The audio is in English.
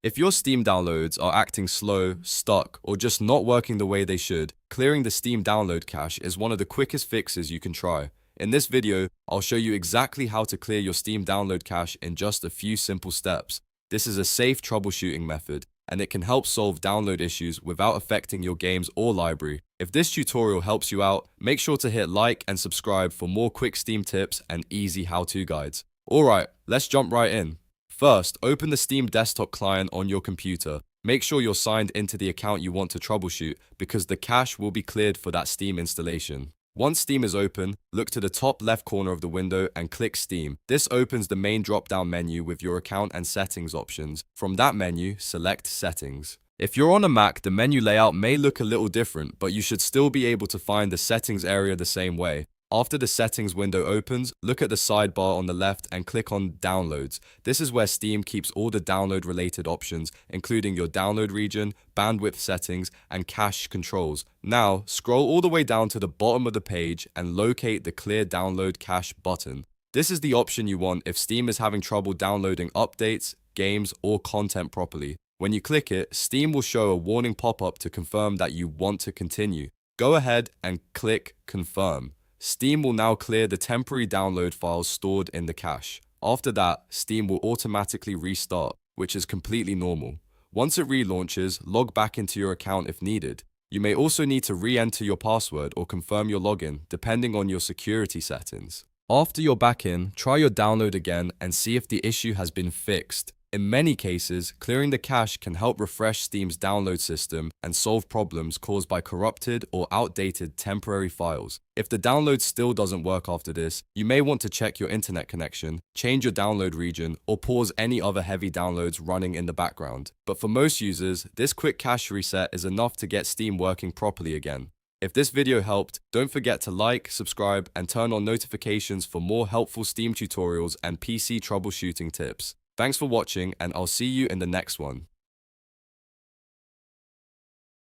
If your Steam downloads are acting slow, stuck, or just not working the way they should, clearing the Steam download cache is one of the quickest fixes you can try. In this video, I'll show you exactly how to clear your Steam download cache in just a few simple steps. This is a safe troubleshooting method, and it can help solve download issues without affecting your games or library. If this tutorial helps you out, make sure to hit like and subscribe for more quick Steam tips and easy how-to guides. Alright, let's jump right in. First, open the Steam desktop client on your computer. Make sure you're signed into the account you want to troubleshoot because the cache will be cleared for that Steam installation. Once Steam is open, look to the top left corner of the window and click Steam. This opens the main drop-down menu with your account and settings options. From that menu, select Settings. If you're on a Mac, the menu layout may look a little different, but you should still be able to find the settings area the same way. After the settings window opens, look at the sidebar on the left and click on Downloads. This is where Steam keeps all the download related options, including your download region, bandwidth settings, and cache controls. Now, scroll all the way down to the bottom of the page and locate the Clear Download Cache button. This is the option you want if Steam is having trouble downloading updates, games, or content properly. When you click it, Steam will show a warning pop-up to confirm that you want to continue. Go ahead and click Confirm. Steam will now clear the temporary download files stored in the cache. After that, Steam will automatically restart, which is completely normal. Once it relaunches, log back into your account if needed. You may also need to re-enter your password or confirm your login, depending on your security settings. After you're back in, try your download again and see if the issue has been fixed. In many cases, clearing the cache can help refresh Steam's download system and solve problems caused by corrupted or outdated temporary files. If the download still doesn't work after this, you may want to check your internet connection, change your download region, or pause any other heavy downloads running in the background. But for most users, this quick cache reset is enough to get Steam working properly again. If this video helped, don't forget to like, subscribe, and turn on notifications for more helpful Steam tutorials and PC troubleshooting tips. Thanks for watching, and I'll see you in the next one.